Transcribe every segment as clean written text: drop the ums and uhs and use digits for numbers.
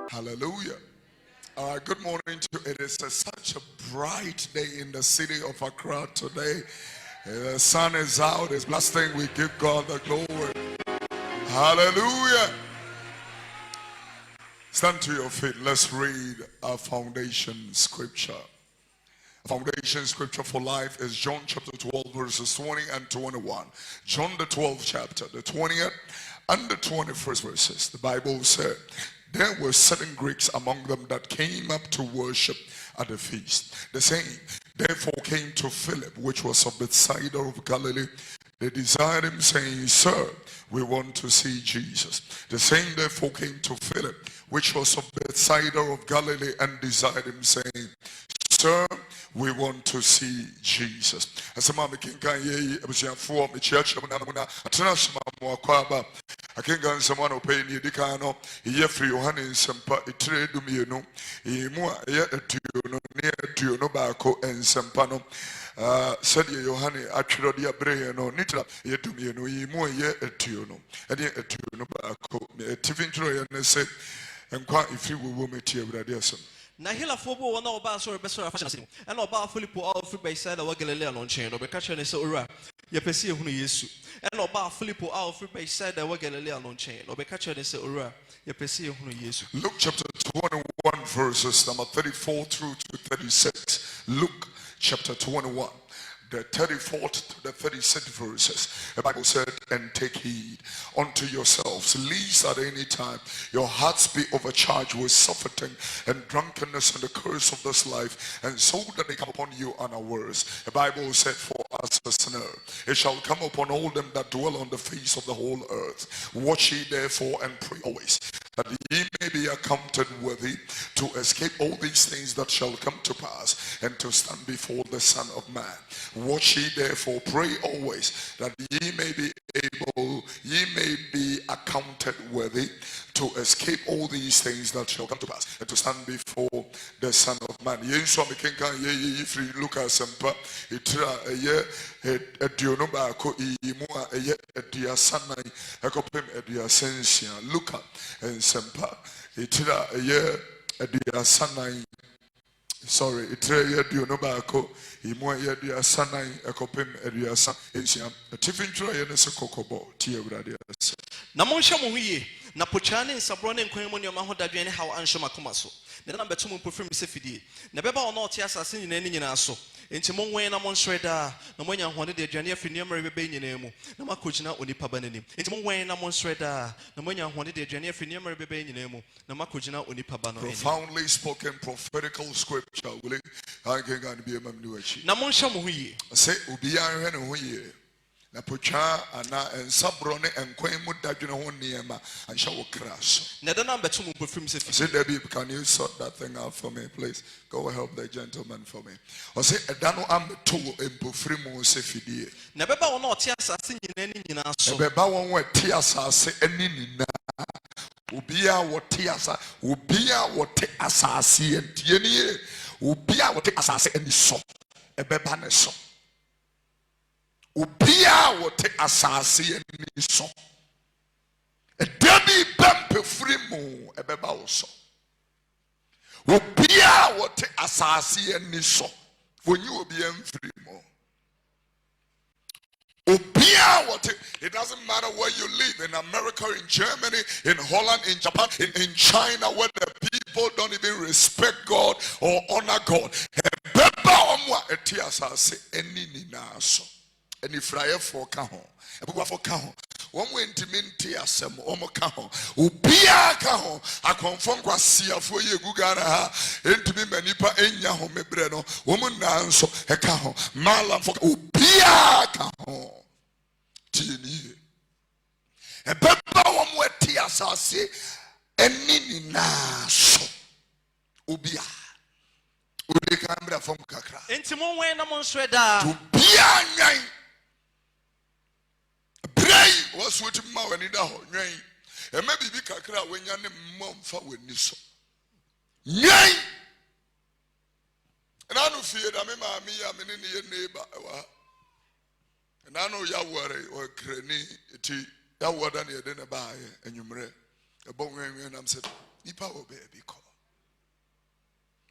Hallelujah. Good morning to you. It is such a bright day in the city of Accra today. The sun is out. It's blasting. We give God the glory. Hallelujah. Stand to your feet. Let's read our foundation scripture. Foundation scripture for life is John chapter 12 verses 20 and 21. John the 12th chapter, the 20th and the 21st verses. The Bible said, there were certain Greeks among them that came up to worship at the feast. The same therefore came to Philip, which was of Bethsaida of Galilee. They desired him, saying, Sir, we want to see Jesus. The same therefore came to Philip, which was of Bethsaida of Galilee, and desired him, saying, Sir, we want to see Jesus. As a man can ye for me church I can't get someone who pay the cano, ye free Johannes Sempa, a trade to me, no, yet a tune near to no barco and Sempano. Said ye Johannes, actually, dear Bray, no, Nitra, yet to me, no, ye more yet a tune, and yet a tune barco, a tiffin troy, and said, and quite if you will meet you, Radiason. Na hila fobo wana oba so rebeso afashimu ena oba Philippo all free by side wa Galilee no nchen no be catch ne se ora ye pese ehunu Yesu ena oba Philippo all free by side wa Galilee no nchen no be catch ne se ora ye pese ehunu Yesu. Luke chapter 21 verses number 34 through to 36. Luke chapter 21, the 34th to the 36th verses. The Bible said, and take heed unto yourselves, lest at any time your hearts be overcharged with surfeiting and drunkenness and the curse of this life, and so that they come upon you unawares. The Bible said, for us a snare, it shall come upon all them that dwell on the face of the whole earth. Watch ye therefore and pray always, that ye may be accounted worthy to escape all these things that shall come to pass, and to stand before the Son of Man. Watch ye therefore, pray always, that ye may be accounted worthy to escape all these things that shall come to pass, and to stand before the Son of Man. If you look at Sempa, Luka and Sempa, sorry, Itreya Dionobako, Imoya Diasanai, Ekopim Ediasa, Asiam, a Tiffin Troy and a Sokobo, Tia Radias. Namonsha muhiye na pochane nsabrone nkwenmu ne mahoda dwene how anhwe makoma so ne na beto mu pofrim sefidie ne beba ono ote asase nyina ni nyina so enti monwen na monsreda na monya hone de dwane afiri ne mare bebe nyina mu na makogina onipa bananim enti monwen na monsreda na monya hone de dwane afiri ne mare bebe nyina mu na makogina onipa baнаnim. Profoundly spoken prophetical scripture, will it? I can go and be a man new achi. Na monsha muhiye say ubiya hene huye na pocha ana ensabrone enkwemu dadwene ho niema ansha wo crash ne da na beto mu pofrim sefidie. Say Debbie, can you sort that thing out for me, please? Go help the gentleman for me. Or say edano am to empofrim sefidie ne beba ono ote asase nyina ni nyina so beba won we te asase ani nina ubia wote asase entie ni ubia wote asase ani so ebeba ne so ubia wote asase ani so edabi bampe frimu ebeba wo so ubia wote asase ani so wonyi obi amfrimu it doesn't matter where you live, in America, in Germany, in Holland, in Japan, in China, where the people don't even respect God or honor God. Any fryer for Cajon, a book for Cajon. One way to minty as some Omocajon, Ubia Cajon, I confirm Gracia for you, Gugana, and to be Manipa, Enya Home Breno, woman dance, a Cajon, Malam for Ubia Cajon. Tini. A pepper one where Tiasasi, and Nini Naso Ubia. Udi Cambra from Kakra. Intimon when na monsreda to Bia. Pray was with him and in the whole name. And maybe be Kakra when you're the mom for with Niso. Yay! And I don't fear that I'm in your neighbor. And I know Yahweh or Crane, Yahweh than you didn't buy and you marry. A bone and I'm said, Nipa will be a call.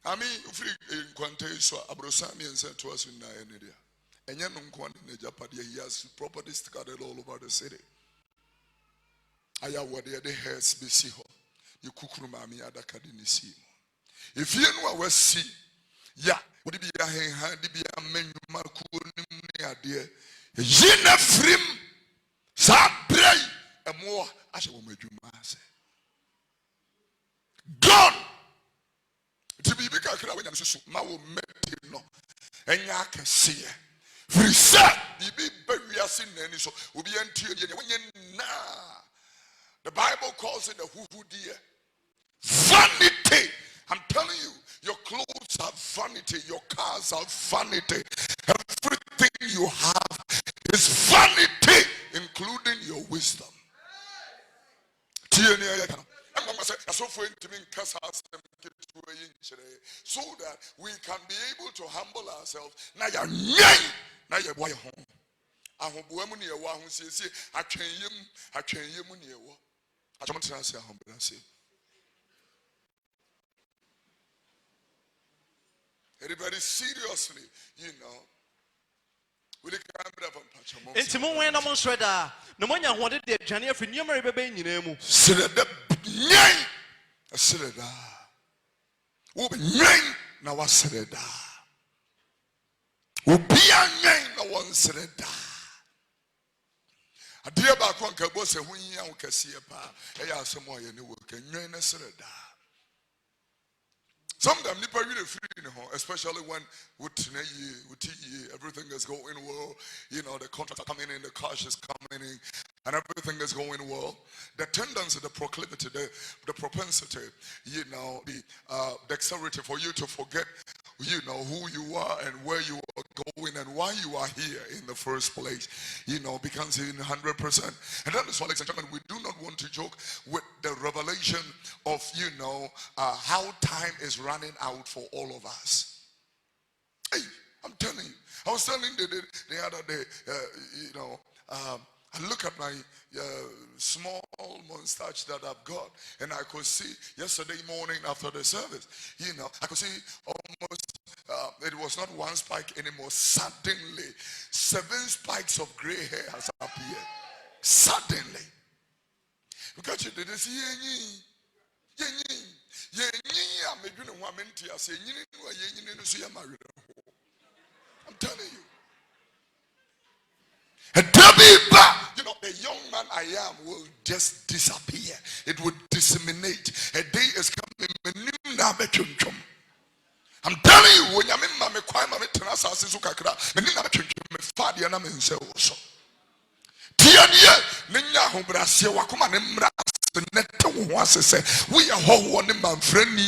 I mean, free in Quante, so Abrosami and said to us in Nigeria. And Yanum Quan in the Japadia, he has properties scattered all over the city. I have what the hairs be see her. You kukurumami ada kadini see. If you know what see, yeah, would it be a hand, be a menu, Marco, dear. Yena frim, Sabray, and more, I shall make you mass. Gone! To be big, I can have a ma will make no, and ya can see it. Free set, you be buried as in any so, will be until you na. The Bible calls it a hoo dear. Vanity. I'm telling you, your clothes are vanity, your cars are vanity. Everything you have is vanity, including your wisdom. So that we can be able to humble ourselves. Now you're boy home. I hope women here who says, I train you near what? I don't say humble and say. Everybody seriously, you know. We can't be up on Intimo when I'm on shredder. No one you wanted the January for numerous baby in name. Sireda Nyae Sireda. Ubi Nyae na wa Sireda. Ubi Nyae na wa Sireda. Adia ba kwa nkabo se hunya ukasiye pa. Eya asemo ye ne wo ke Nyae na Sireda. Sometimes people really free, especially when with everything is going well. You know, the contracts are coming in, the cash is coming in, and everything is going well. The tendency, the proclivity, the propensity, you know, the dexterity for you to forget, you know, who you are and where you are going and why you are here in the first place, you know, becomes in 100%. And that is why, ladies and gentlemen, we do not want to joke with the revelation of, you know, how time is running out for all of us. Hey, I'm telling you. I was telling the other day, you know, I look at my small mustache that I've got, and I could see yesterday morning after the service, you know, I could see almost, it was not one spike anymore. Suddenly, 7 spikes of gray hair has appeared. Suddenly. Because you didn't see any. I'm telling you. And you know, the young man I am will just disappear. It would disseminate. A day is coming. I'm telling you, when I'm in my crime, I'm in Tenasa Sukakra, and I'm in Seoso. Tiania, Nina Humbrasia, Wakuma Nemra. We are all one man friendly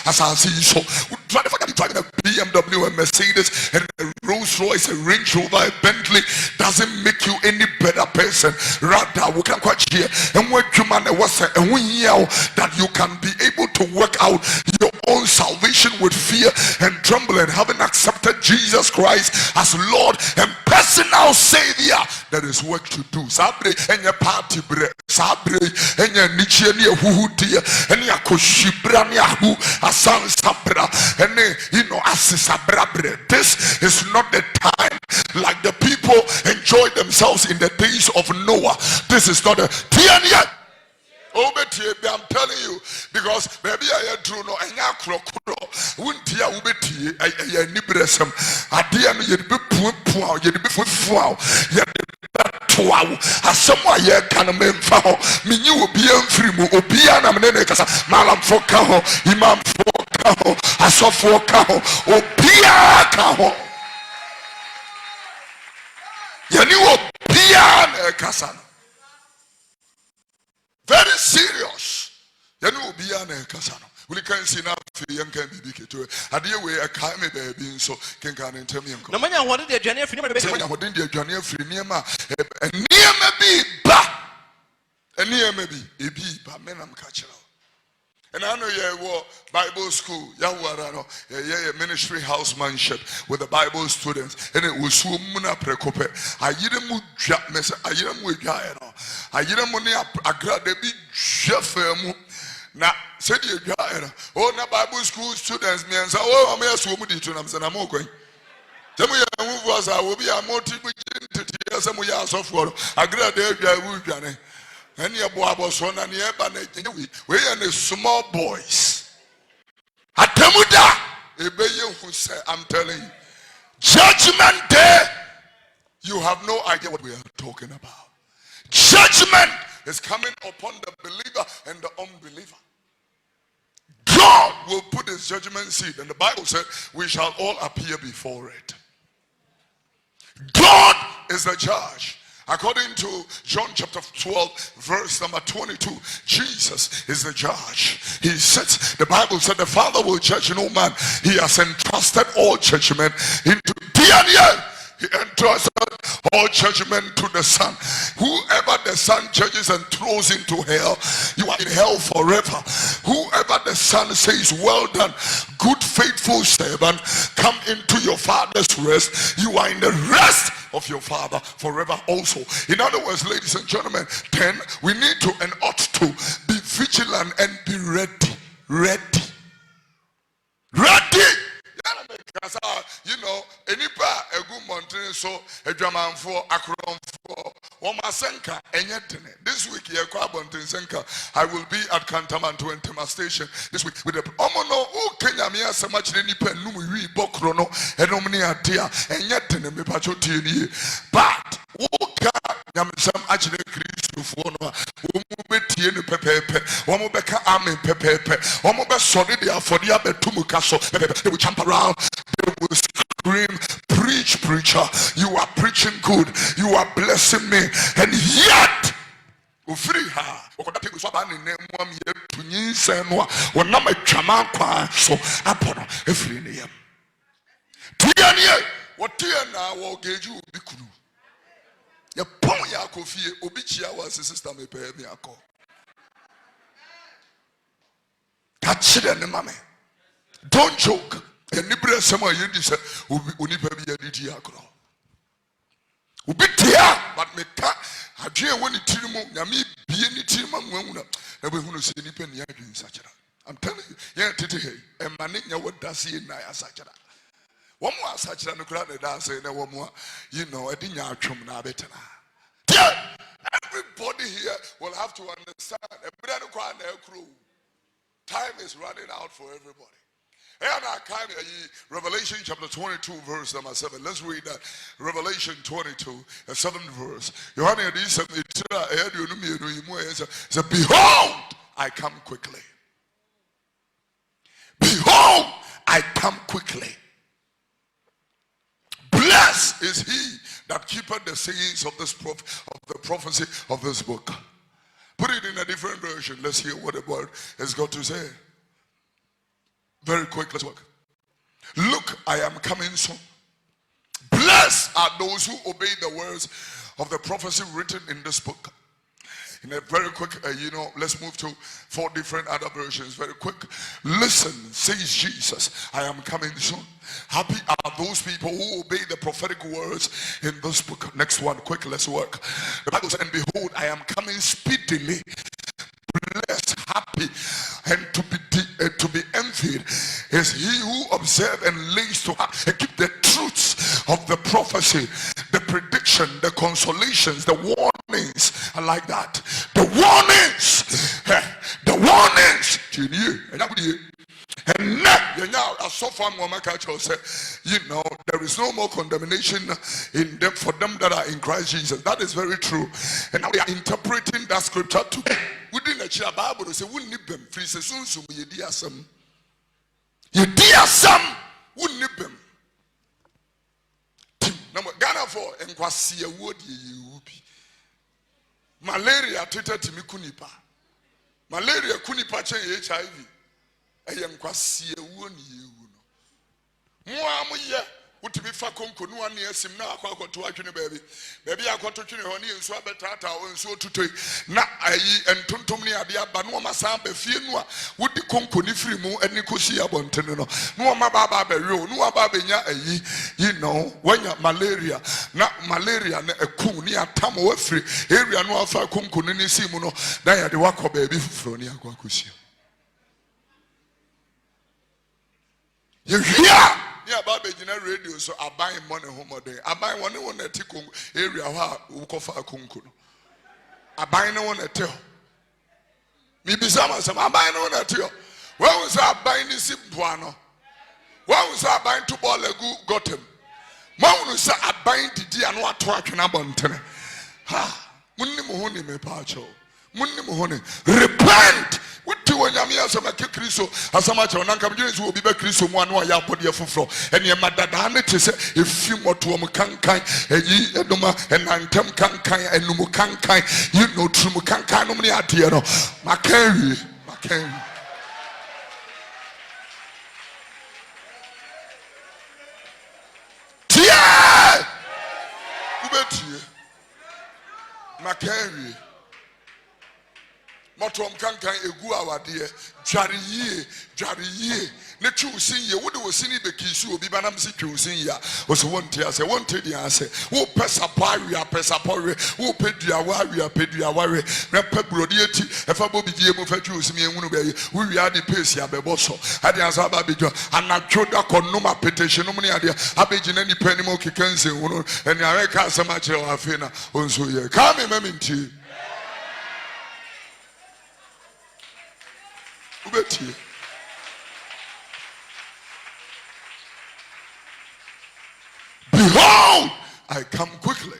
as I see so driving a BMW, a Mercedes, and a Rolls Royce, a Range Rover, a Bentley doesn't make you any better person. Rather, we can quite hear and what you man was and we yell that you can be able to work out your own salvation with fear and trembling, having accepted Jesus Christ as Lord and personal Savior. There is work to do. Sabre and your party bread. Sabre and your niche and your hudia and your koshibrania who asan sabra and you know asisabra bread. This is not the time like the people enjoyed themselves in the days of Noah. This is not a tiania. I'm telling you, because maybe I drew no and ya crocodile wouldn't hear ubeti a nibresum. At the end, you'd be poor, you'd be foul, yet wow, as someone yet can a man foul. Me you will be free, Obiana Menecasa, Malam for Caho, Imam for Caho, Asof for Caho, Obia Caho. Yanu Obiana Casano. Very serious. You know, be an Casano. We can't see now. You can be big to it. I deal with a kind of baby, so can tell me. No man, what did the January for what did the January for Niema? And near maybe, but and near maybe a bee, but men I'm catching out. And I know you Bible school, yeah, ministry housemanship with the Bible students, and it was so muna precope. I didn't mess, I didn't with Guyano. I didn't money a grad de big chef. Now, said you Guyano. Oh, na Bible school students, me and so, oh, I'm here so many to them, and I'm going. Tell me, I will be a motivation to tear some years of water. I grad de and your boy was one and we are the small boys. Atamuda, who say, I'm telling you, Judgment Day, you have no idea what we are talking about. Judgment is coming upon the believer and the unbeliever. God will put his judgment seat, and the Bible said we shall all appear before it. God is the judge. According to John chapter 12, verse number 22, Jesus is the judge. He says, the Bible said the Father will judge no man. He has entrusted all judgment into DNA. He entrusted all judgment to the Son. Whoever the Son judges and throws into hell, you are in hell forever. Whoever the Son says, well done, good faithful servant, come into your Father's rest, you are in the rest of your Father forever also. In other words, ladies and gentlemen, then we need to and ought to be vigilant and be ready. Ready. You know, anypa a good mountain so a German for Akron for Womasenka and yet this week here Senka, I will be at Kantamanto and Tema Station this week with the Omono who Kenya Mia so much any pen Numi Bokrono and Omnia Tia and yet in the Mipachotini. But some actually Christopher Womubeti Pepe, Womobeka Army Pepe, Womobe Solidia for the other Tumukaso, they will jump around. They will scream, preach, preacher, you are preaching good, you are blessing me, and yet free her. Kofi Oduro was his sister me pay me ako. Catch the mame. Don't joke. And Nibra Sama Yendi said, Unipa be a diakro. Ubitia, but me cat, I dear when it timo, Yami be any timon, never who see any penny in such a. I'm telling you, yeah, Titi, and Maninya what does he in Naya such a. One more such a crowd dance, and one more, you know, a dinner chum na betana. Everybody here will have to understand. Time is running out for everybody. Revelation chapter 22 verse number 7. Let's read that. Revelation 22 7 verse. So behold, I come quickly. Behold, I come quickly. Blessed is he that keepeth the sayings of this of the prophecy of this book. Put it in a different version. Let's hear what the word has got to say. Very quick, let's work. Look, I am coming soon. Blessed are those who obey the words of the prophecy written in this book. In a very quick, let's move to 4 different other versions. Very quick. Listen, says Jesus, I am coming soon. Happy are those people who obey the prophetic words in this book. Next one, quick, let's work. The Bible says, and behold, I am coming speedily. Blessed, happy, and to be envied is he who observes and lays to heart and keep the truths of the prophecy, the prediction, the consolations, the warnings. I like that. The warnings to you. And now, so far, there is no more condemnation in them for them that are in Christ Jesus. That is very true. And now we are interpreting that scripture to within the Bible. They say, "We need them." Free season, you dear some. You dear some. We need them. Number Ghana for and Kwasia would you be malaria treated to me kunipa. Malaria kunipa change HIV. I am Kwasia won you. Muamuye, What to be fa konko no one near sim na akwa to atwene baby akoto twene ho ne nso abetata o nso tutoi na ayi entontom ne ade aba no ma san ba fie no a wodi konko ni firi mu ani kosi abontene no ma ba we o no ba benya ayi wanya malaria na malaria na eku ni atam wa firi area no afa konko ni simu no na ya de wakọ baby fufuro ni akwa kosi you hear yeah, Baba Jina radio so I buy money home day. I buy one at Tikung area who cover a kunkuno. I buy no one at you. Maybe some I buy no one at you. Where was I buying this Puano? Where was I buying 2 ball got him? One was I buying the dear and what talking about? Ha, Munni me pacho. Munni Muhone. Repent! What do you want me as a Kristo? As a matter of Nankam will be back Kristo one way up on your fufro. And your mother to say if you want to Mukankai and ye Edoma and Antam Kankai and Numukankai, you know Trumukankai no many idea. Macari. Tia! Ubetie. Macari. Motom kankan egu awade dware yie ne twusin ye wo de wo sini be kisu obi banam si twusin ya wo so wonte ase wonte di ase wo pesa pawia wo pedua ware na pebrodi eti efa bo bidie mu fa twusin ehunu be wo wia de pesi abebo so ade asa ba bejo anadwo da konoma petition no ne ade abegina ni pani mo kekanse hunu eni areka asama kire wa afi na onso ye ka me maminti Behold, I come quickly.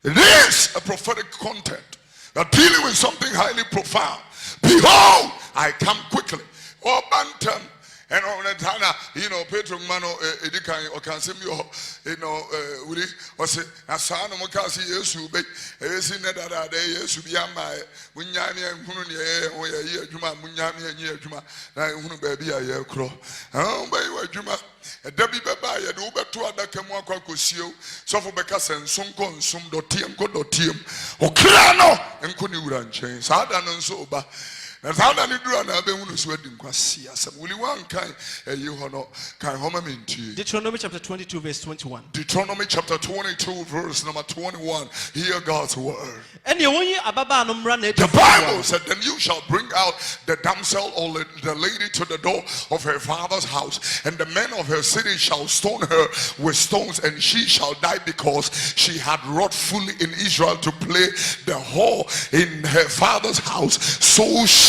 It is a prophetic content that dealing with something highly profound. Behold, I come quickly. Oh, bantam. And on the Tana, Petro Mano, Edikan, or can see me, Willie, or say, Asano Mokasi, yes, you bake, yes, in that day, yes, you be my Munyani and Hunia, or a year Juma, Munyani and year Juma, Hunu baby, a year crow. Oh, by Juma, a Debbie Baba, a Uber to other Kamwaka Cosio, Sophobekas and Sunkon, Sum dotium, Godotium, or Clano, and Kuniuran chains, Adan and Soba. And how do you do another one who's wedding? Will you one kind you can home into Deuteronomy chapter 22, verse 21. Deuteronomy chapter 22, verse number 21. Hear God's word. And the Bible said, then you shall bring out the damsel or the lady to the door of her father's house, and the men of her city shall stone her with stones, and she shall die because she had wrought fully in Israel to play the whore in her father's house. So shall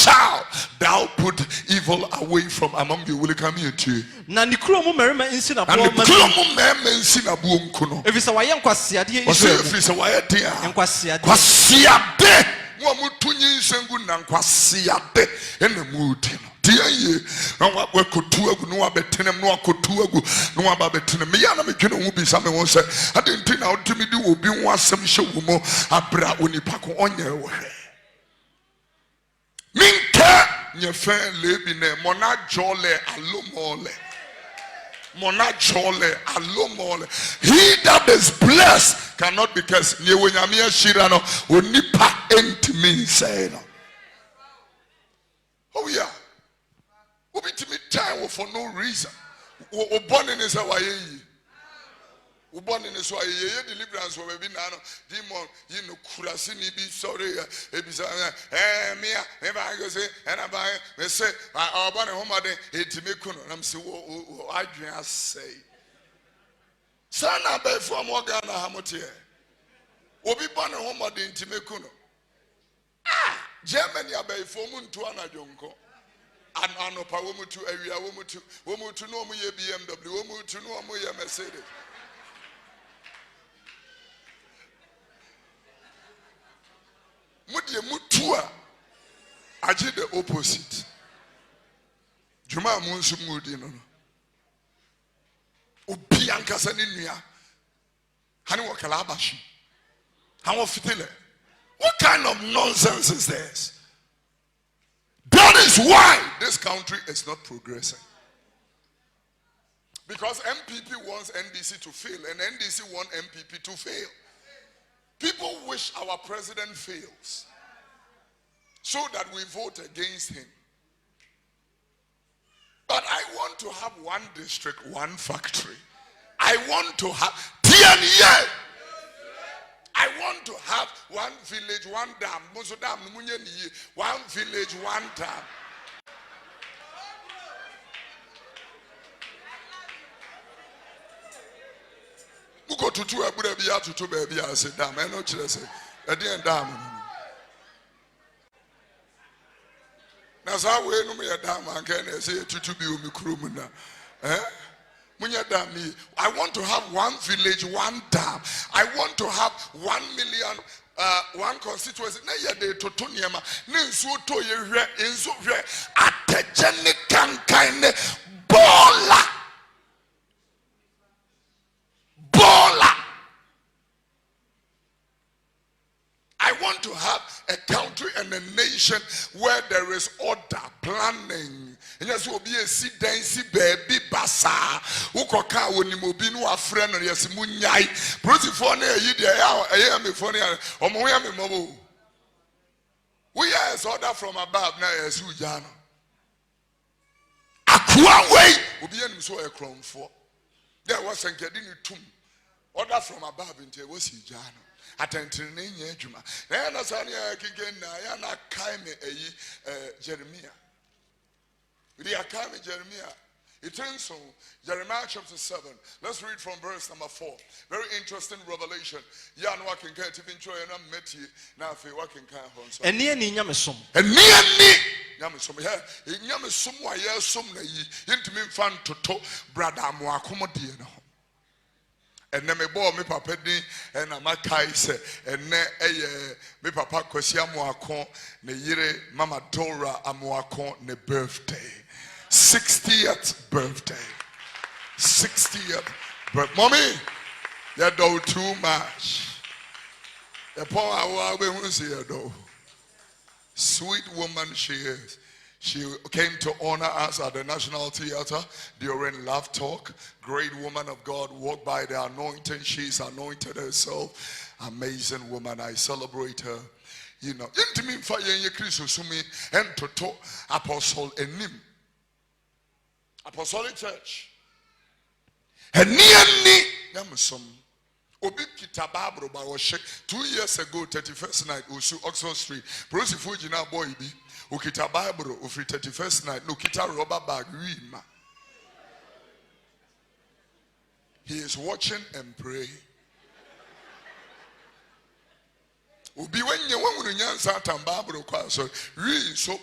thou put evil away from among you. Will you come here to you? And the Kromu merma insina buonkuno. If it's a wayam kwasiade, if it's a wayade, kwasiade, wamutunyi sengu na kwasiade ene muti. Diye na wakotuagu no abetenem no akotuagu no ababetenem me yana me dwene ho bi same won se adenti na odimi di obi ho asem hye wo mo abra onipa ko onye wo hwe minka nyefe lebi ne mona jole alomole. He that is blessed cannot be cursed. Nye wo nyame ahira no onipa entimi say no. Oh yeah. Obi to me time for no reason. O born in is a way. O born in is why ye deliverance will be now. Demon, kurasi ni be sorry. Me I go say, and I buy, they say, I born a home day, to me kuno. I'm so I just say. Son, I beg for more Ghana Hamotier. Obi born a home day to me kuno. Germany, I beg for moon to Anna Jonko. And Anopa womutu area womutu no mu ye BMW womutu no mu ye Mercedes. Mudie mutua aje the opposite. Juma munsu mudi no. Obi ankasa ni nua. Hani wo kalabashi. How fitile. What kind of nonsense is this? That is why this country is not progressing. Because MPP wants NDC to fail and NDC wants MPP to fail. People wish our president fails so that we vote against him. But I want to have one district, one factory. I want to have TNA. I want to have one village, one dam. One village, one dam. Who go to two Abuja to two baby? I say dam. I know what I say. I didn't dam. Now, so we know me a dam and can say to be umikrum na. I want to have one village, one dam. I want to have 1 million, one constituency. Na ya de totoniema. Nensu to ye enso atejene kankaine bola. I want to have a country and a nation where there is order, planning. And yes, will be a see dancey baby basa. Ukoka when you be no friend or yes, Munyai. Prosiphonia, I am a funny or Moyami Mobo. We are as order from above now as Ujano. Aqua way will be in so a crown for. There was a getting tomb. Order from above into was Ujano. Attention, Juma. Then I saw Yana Kaime Jeremiah. We are Kaime Jeremiah. It turns to Jeremiah chapter 7. Let's read from verse number 4. Very interesting revelation. Yan walking can't even enjoy and I'm met you now if you walking can't hold. And near Yamasum. And near Yamasum here. In Yamasum, why yes, some into me fun to talk, brother Moakomodi. And then me boy me papa din and amakai se and me papa kwasi amoakon ne yire mama Dora amoakon ne birthday 60th birthday 60th birthday. Mommy you do too much. The poor awa we won't see her though. Sweet woman she is. She came to honor us at the National Theater during Love Talk. Great woman of God, walked by the anointing. She's anointed herself. Amazing woman. I celebrate her. You know, and to Apostle Enim. Apostolic Church. And near Obi Kitababro Bawoshe 2 years ago, 31st night, Usu Oxford Street. Prosi Fujina boy be Ukita Bible of 31st night, no kita rubber bag rima. He is watching and praying. Ubi when you want to nyan satan Bible so read so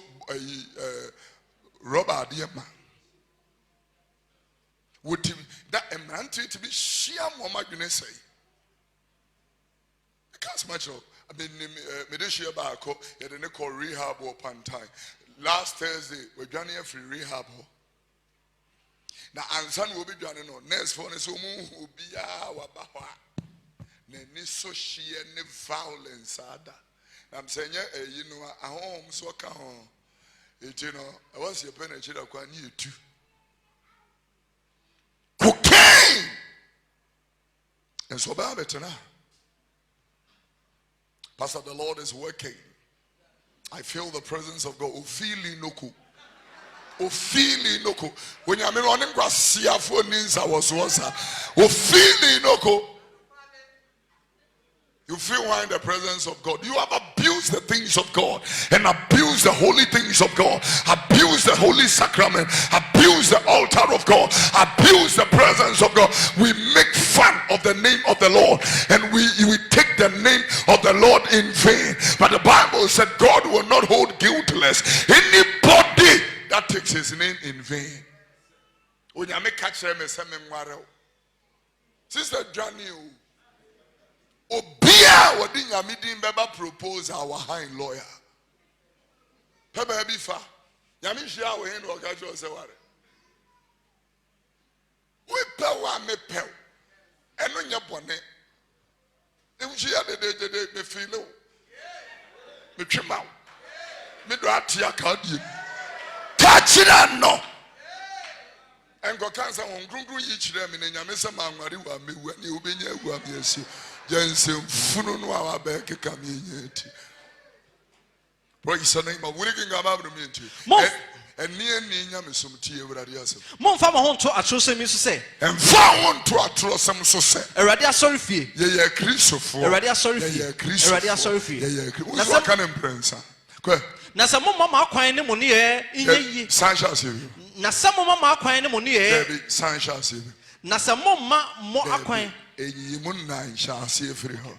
rubber dear man. Would him that a man to be sheer mama gonna say. Can't much of I mean, Medeshia Bako, you didn't call rehab or pantai. Last Thursday, we're joining free rehab. Now, and son will be joining on next phone is who be our Baha. Nenny so she any violence. I'm saying, you know, a home so come home. It, you know, I was your penetrator, I knew too. Cocaine! And so, Baba, now. Pastor, the Lord is working. I feel the presence of God. Ofili noku. Ofili noku. When you're running gracia for ninsa was Ofili noku. You feel why in the presence of God. You have abused the things of God and abused the holy things of God. Abused the holy sacrament. Abused the altar of God. Abused the presence of God. We make fun of the name of the Lord and we take the name of the Lord in vain. But the Bible said God will not hold guiltless anybody that takes his name in vain. When you make catch them, Sister Johnny, Obia wadi nyamidi mbeba propose our high lawyer. Pebe bifa. Nyami shia we hin wakacho se ware. We pe wa me pe. Eno nya bone. E shia de me feel o. Me twema o. Me do atia ka die. Kachira no. And go cancer on Grungu each them in Yamesa Mangari wa me when you be near Guamiesi. Jensen Funo our back community. Praise the name of Willing Gamabri. And near Nina some tea over the other. Mon fama hon to atrose mi so say. And found to atrocious some so say. Erade sorry fie. Yeah, Christopher. Erade sorry fie. Yeah, Christopher. Erade sorry fie. Yeah, Christopher. Can impress. Na sa mo mama akwan ne mo ne ye inye yi. Sancha see. Na sa mo mama akwan ne mo ne ye. Baby, Sancha see. Na sa mo ma mo akwan. Eyi mo na sha see free her.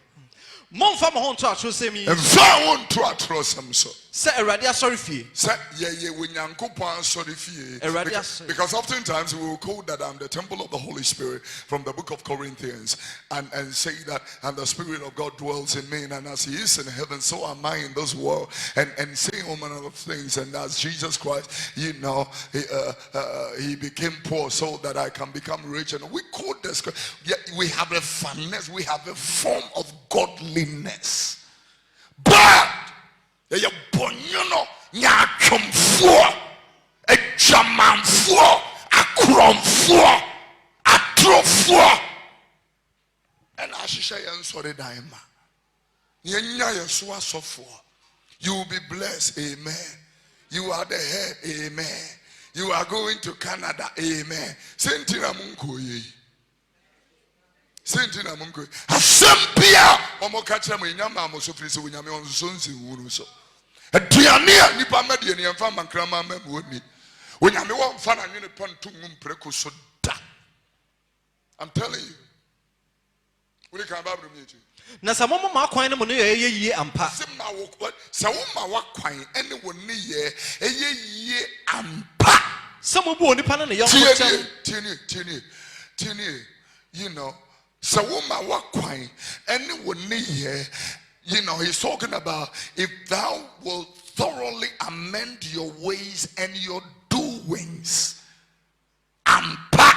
Mon fama hon to atrose mi. And found to atrocious some so. Say erade sorry fie. Say yeah when Yankopon sorry fie. Because oftentimes we will quote that I'm the temple of the Holy Spirit from the book of Corinthians and say that and the Spirit of God dwells in me, and as he is in heaven so am I in this world, and saying all manner of things, and as Jesus Christ he became poor so that I can become rich, and we quote this. Yeah, we have a funness, we have a form of godliness, but you bonyono nyachomfo ejamanfo akromfo atrofo and ashisha yan sorry daima yenya yeso asofo. You will be blessed, amen. You are the head, amen. You are going to Canada, amen. Sentina munko ye Sentina munko asempia omokacha mwenyama amosofrisi wenyame onzonzi wuru so aduania nipa medie ne yemfa mankrama mamuoni wenyame wo mfa na nwene ponto ngumpreko so da. I'm telling you. We can Bible me too. Na sa mo ma akwan ne mo ne ye yie ampa. Sa wo ma wakwan ene wo ne ye yie ampa. Sa mo bu onipa ne yonko Tini. You know, sa wo ma wakwan ene wo ne ye. You know, he's talking about if thou wilt thoroughly amend your ways and your doings. Ampa.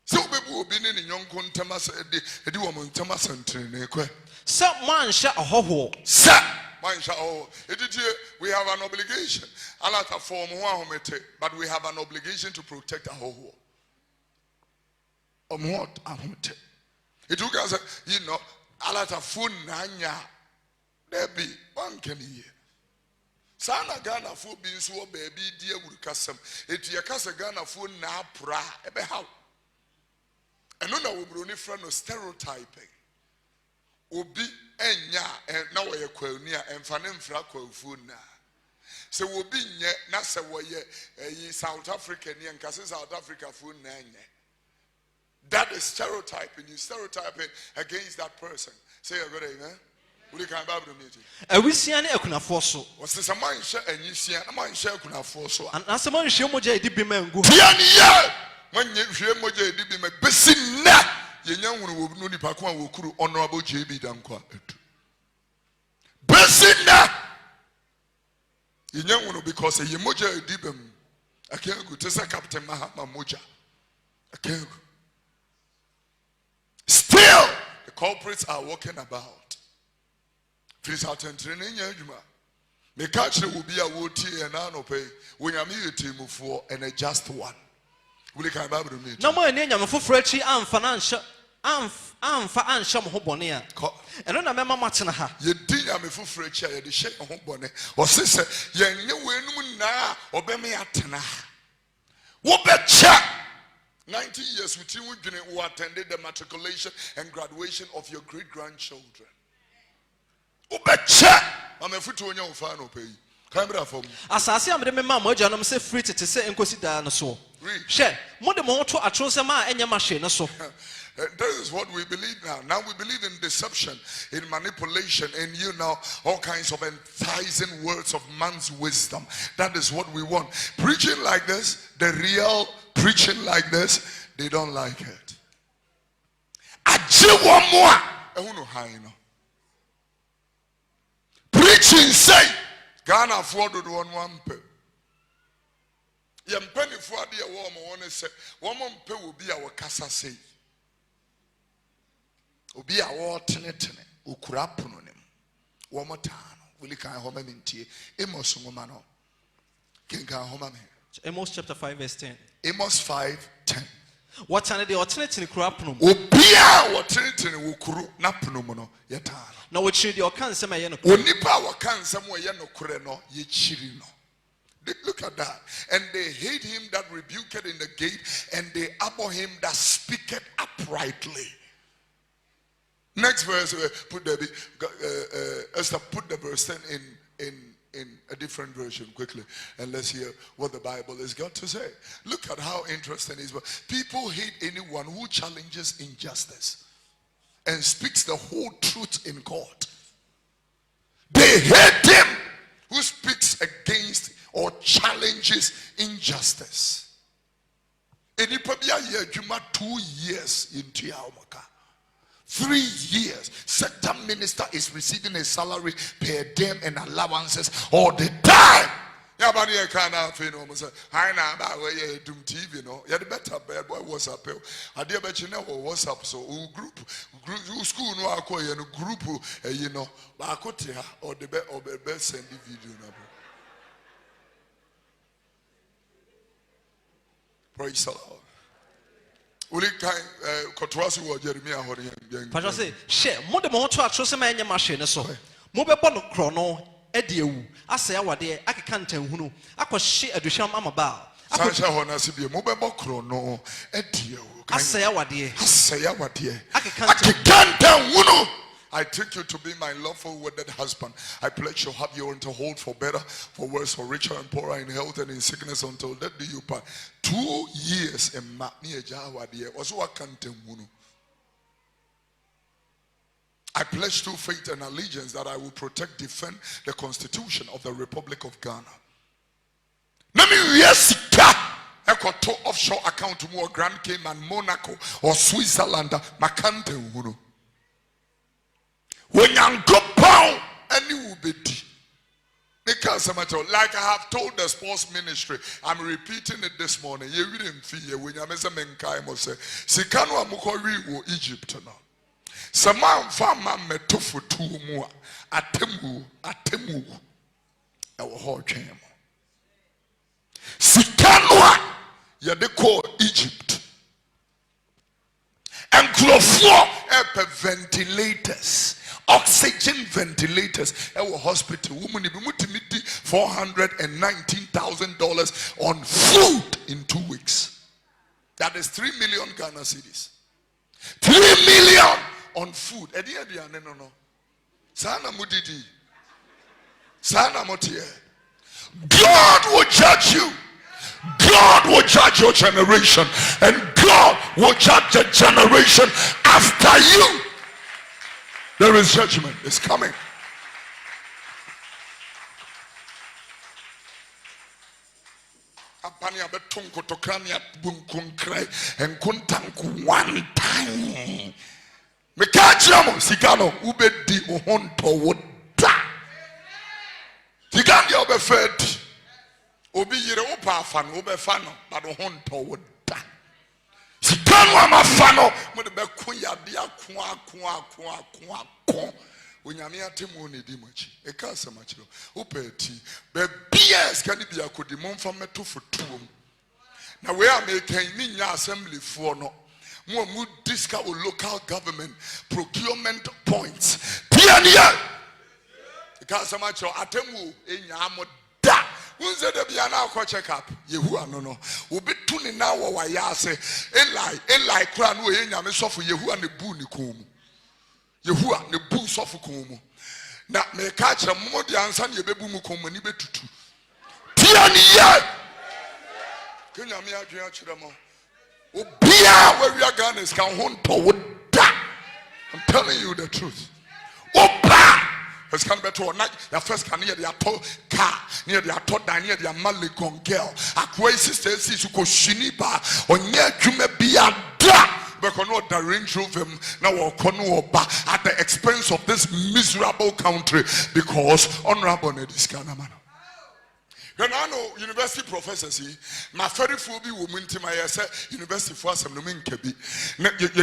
So people will be in young contamas, a woman Thomas and Trinque. Some man shall a ho. Sir, man shall we have an obligation. A lot of form, but we have an obligation to protect our whole. What? It took us, a lot of food nanya. There be one can hear. Sana Ghana food being so baby dear would custom. It your casa Ghana food na pra ebe how. And no we only friend of stereotyping. Obi enya and now we are near and fanem frako food na. So we be nye na se we South African and Casa South Africa food na. That is stereotyping. You stereotyping against that person. Say a good amen. We can Bible meeting. We see an ekunafo so. What's this a man share and you see a man share kunafo so. And as a man share moja edibi mengu. When you share moja edibi me besin na ye nyanwu wo no nipa ko wo kuru honorable JB dankwa etu. Besin na ye nyanwu because ye moja edibem. I can't go to Captain Mahama moja. I can't go. Still, the culprits are walking about. Please attend training. The culture will be a woody and an pay when you're a team for and a just one. Will you come back to me? No more in your Frenchy and financial and sham hobonia. And on a member matinaha. You did a full French, the shape of hobone. Or sister, you knew when now or be me at Tana. What betcha? 90 years with you who attended the matriculation and graduation of your great-grandchildren. I'm a foot on your final pay. Camera for me. As I say, I'm the mamma, I'm say free to say and consider so. Share more the more to a trosama and your machine. So this is what we believe now. Now we believe in deception, in manipulation, in all kinds of enticing words of man's wisdom. That is what we want. Preaching like this, the real preaching like this, they don't like it. Preaching say Ghana afforded one pay. Yem penny for the woman say one pay will be our casa say. Will be our tenetene, ukurapunonim. One more time, will you can home minty, Emos Momano. King can home. Amos chapter 5 verse 10. Amos 5:10. What an the alternative crapnum. Obia watene wukuru na pnomu no yetara. Now what should your cancer may no Onipa wakansa mo ye no kure no ye chiri no. Look at that. And they hate him that rebuketh in the gate, and they abhor him that speaketh uprightly. Next verse, put the Esther, put the verse 10 in a different version quickly, and let's hear what the Bible has got to say. Look at how interesting it is. People hate anyone who challenges injustice and speaks the whole truth in court. They hate him who speaks against or challenges injustice. Any probably 2 years in Tiaomaka. 3 years. Sector minister is receiving a salary per diem and allowances all the time. Yeah, but you can't have I know about where you do TV, no. You're the better bad boy. WhatsApp. I did bet you know WhatsApp. So group school no I call you group you know. I could tell or the best send the video now. Praise the Lord. Uli kai kotwasi wa Jeremiah hori yang. Pastor say, share more the more to actually say any machine so. Mo be born chrono ediewu. Asa ya wade akikanten hunu. Akwa she aduham amaba. Sancha hona sibie mo be born chrono ediewu. Asa ya wade. Asa ya wade. Akikanten hunu. I take you to be my lawful wedded husband. I pledge to have you and to hold for better, for worse, for richer and poorer, in health and in sickness, until death do you part. 2 years in I pledge through faith and allegiance that I will protect, defend the Constitution of the Republic of Ghana. Let me to offshore account to more Grand Cayman, Monaco, or Switzerland. Makante hunu. When you go pound and you will be like I have told the sports ministry, I'm repeating it this morning. You didn't feel when you say Sikano Amukori wo Egypt now. Sama fama metofu tu mu atemu ewo ho twen mo. Sikano ya de call Egypt. And chloroform ventilators. Oxygen ventilators at a hospital. Woman, $419,000 on food in 2 weeks. That is 3 million Ghana cedis. 3 million on food. No. Sana mudidi. Sana motie. God will judge you. God will judge your generation, and God will judge the generation after you. There is judgment. It's coming. One time. Mekachamo sikano ubedi uhonto woda. Sikandi obefed. Obi yire upa fan ubefano but uhonto woda. Sikano amafano mo de bekuya dia kwa unyame atemu ne di machi e ka samachiro upeti be bias kan bia kodi momfa meto fotuom na we am ekan ni nya assembly for no mo mu discount local government procurement points piania e ka samachiro atemu enya amoda unze de bia na akọ check up yehu ano no obetu ni na wo wa ya ase eli kra no ye nyame sofo yehu ne bu ni kom Yehua ne bu sofu komu na me ka kire mo de ansa ne bebu mu komu ni betutu tia ni ye kenya me adwen akire mo obia we wi Ghana is kan ho nto woda. I'm telling you the truth. Opa first can better night the first can near the ato car near the ato dan near the maligon girl akwai sister si su ko shiniba onye adwuma bia da. At the expense of this miserable country because honorable is Kanamano. When I know university professors, my very few women to my university for some kebi.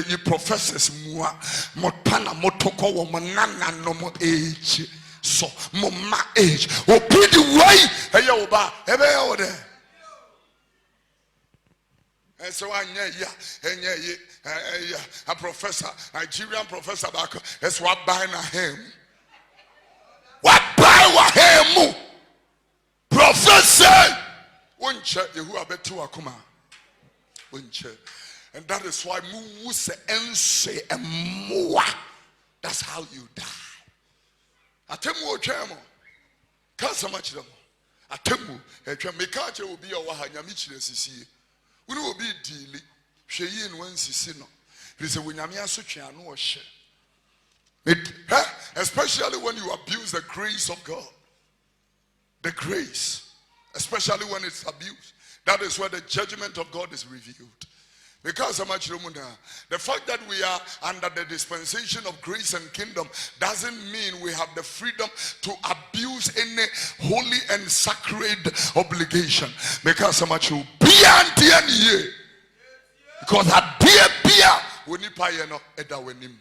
You professors mua motana motoko womanana no more age. So mama age. Oh pretty way hey oba ebe there. And so I a professor, Nigerian professor back. That's what buying a him. What buy him? Professor. One check you who are better to Akuma. One check. And that is why mu se ense and more. That's how you die. Atemu ochemo. Can't much them. Atemu. Mekache will be a wahanyamichi sisi. We will be daily. She in one sisino. He said, when Yamia Suchi and no share. Especially when you abuse the grace of God. The grace. Especially when it's abused. That is where the judgment of God is revealed. Because the fact that we are under the dispensation of grace and kingdom doesn't mean we have the freedom to abuse any holy and sacred obligation. Because so much you be anti because a dear when you pay no eda wenim.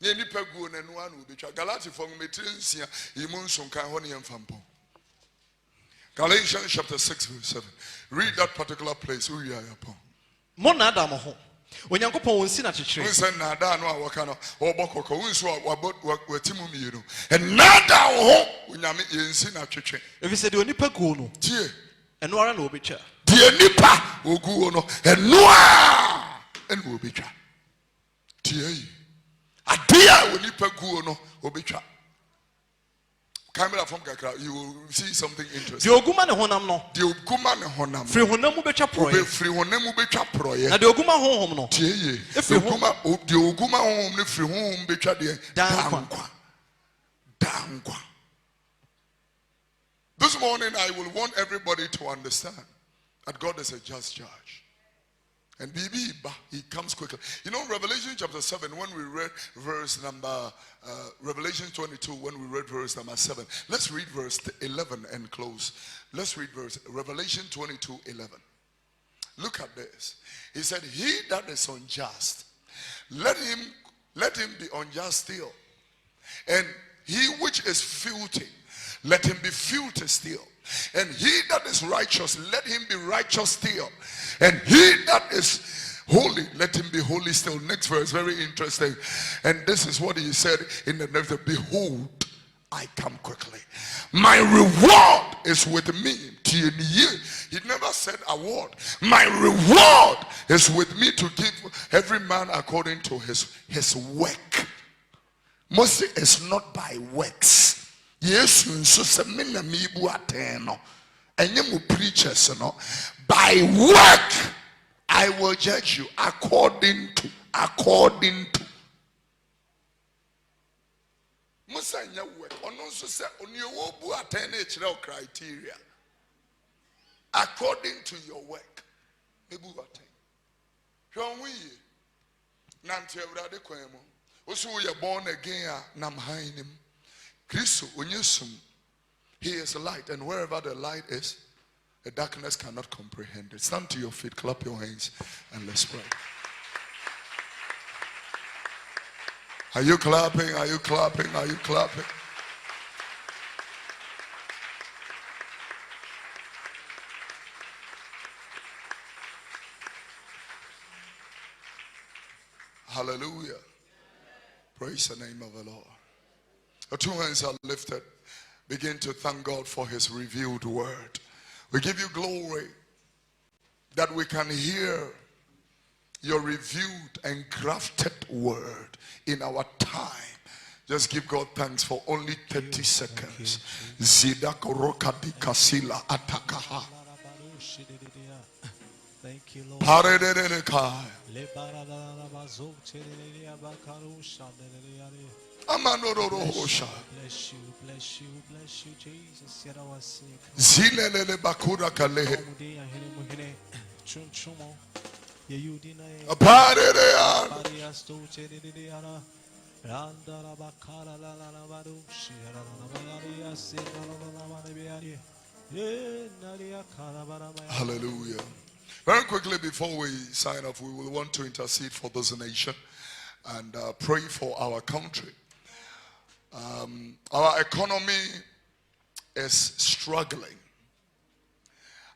Ye nipa guo na no anu betwa Galatians from metrinsia imun sonkan ho ne yemfampo. Galatians chapter 6 verse 7. Read that particular place who you are upon. Monada mo ho. Onyankopon wonsi na kyekere. Wonsen na da no awaka no obokoko wonso watimu mienu. And nada ho onyame yensi na twetwe. If you say the onipa guo no. Tie. Eno ara na obetwa. Die nipa oguo no eno a eno obetwa. Tie. Adia onipa guo no obetwa. Camera from Kakra, you will see something interesting. The oguma ne honam no. The oguma ne honam. Free honam mu betwa proye. Free honam mu betwa proye. Na the oguma honhom no. Tie ye. The oguma honhom ne free honhom betwa de dankwa. Dankwa. This morning I will want everybody to understand that God is a just judge. And he comes quickly. You know, Revelation chapter 7, when we read verse number, Revelation 22, when we read verse number 7. Let's read verse 11 and close. Let's read Revelation 22, 11. Look at this. He said, he that is unjust, let him be unjust still. And he which is filthy, let him be filthy still. And he that is righteous, let him be righteous still. And he that is holy, let him be holy still. Next verse, very interesting. And this is what he said in the next verse. Behold, I come quickly. My reward is with me. He never said award. My reward is with me to give every man according to his work. Mercy is not by works. Yes, so semina mi bu ateno. Enye mu preachers no. By work I will judge you according to. Musa nya work. Ono so say oni wo bu ateno e kire criteria. According to your work. Me bu ateno. Hwan wi nante awrade kwan mu. Oso wo ye born again a nam han nim. Kristo onyesum. He is a light, and wherever the light is, the darkness cannot comprehend it. Stand to your feet, clap your hands, and let's pray. Are you clapping? Are you clapping? Are you clapping? Hallelujah. Praise the name of the Lord. The two hands are lifted. Begin to thank God for his revealed word. We give you glory that we can hear your revealed and crafted word in our time. Just give God thanks for only 30 seconds. Zidak rokadi kasila atakaha. Thank you, Lord. Bless you, Jesus. Zilele bakura kalehe. Hallelujah. Very quickly before we sign off, we will want to intercede for this nation and pray for our country. Our economy is struggling.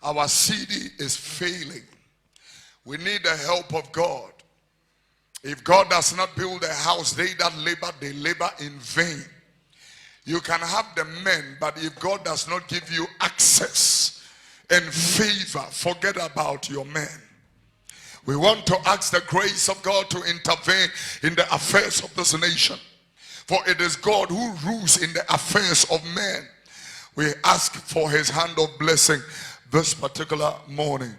Our city is failing. We need the help of God. If God does not build a house, they that labor, they labor in vain. You can have the men, but if God does not give you access and favor, forget about your men. We want to ask the grace of God to intervene in the affairs of this nation. For it is God who rules in the affairs of men. We ask for his hand of blessing this particular morning.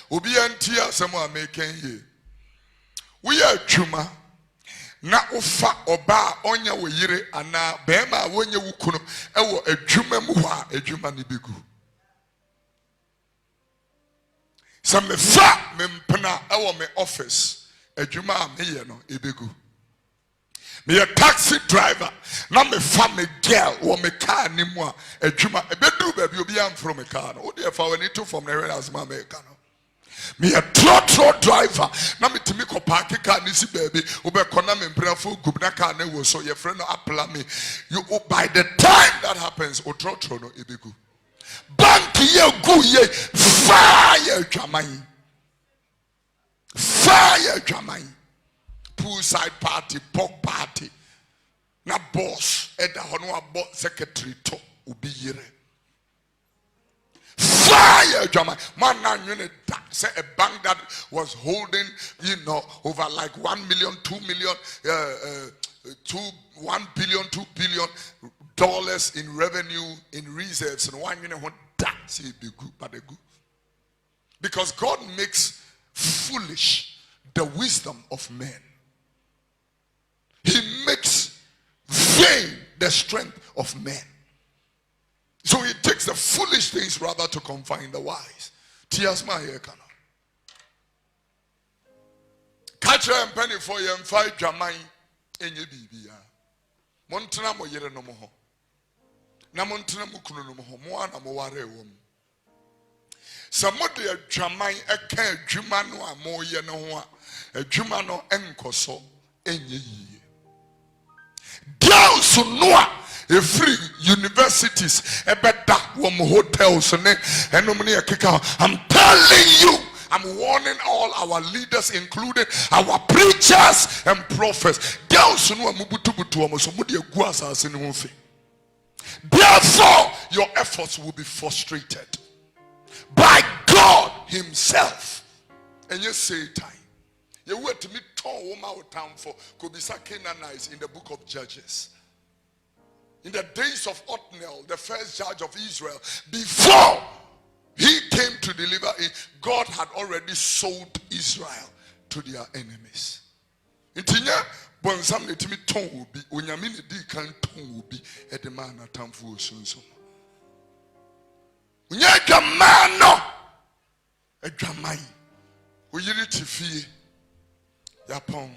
We are Juma. Na ufa oba onya weyire ana bema wonye wukuno ewo adwuma mu ha adwuma ne begu. Sa me fa me mpena ewo me office adwuma me ye no ebegu. Me a taxi driver na me fa me girl wo me car ni mu a adwuma ebedu ba bi obi am from me car no. Wo dey fa we need to from the as ma me car no. Me a truck driver. Na me timi ko park car ni si baby. Ube kona me mprafo gubna car ne wo so your friend no apply me. You by the time that happens, o truck no ebegu. Bank ye gu ye fire jamai. Fire jamai. Poolside party, pop party. Na boss eda hono abo secretary to ubi yere. Fire, Jama. Man, say a bank that was holding, over like 1 million, 2 million, 1 billion, $2 billion in revenue in reserves, and 1 million that be good, but good. Because God makes foolish the wisdom of men. He makes vain the strength of men. So he takes the foolish things rather to confine the wise. Tears my hair cannot. Catch and penny for you and fight Jamai in your baby. Montana mo yere no more. Namontana mukuno no more. Moana moare wom. Somebody a Jamai a care Jumano a moye no a Jumano encoso in ye. Down so noa. A free universities, a better hotels, and I'm telling you, I'm warning all our leaders, including our preachers and prophets. Therefore, your efforts will be frustrated by God Himself. And you say time. You were to meet Tom Woman town for Kobisa Canaanites in the book of Judges. In the days of Othniel, the first judge of Israel, before he came to deliver it, God had already sold Israel to their enemies. Intinya bonsam netimi ton obi, onyame ne di kan ton obi e de man atamfo osunso. Unya dwaman no, adwaman. Oyiri tifie yapon.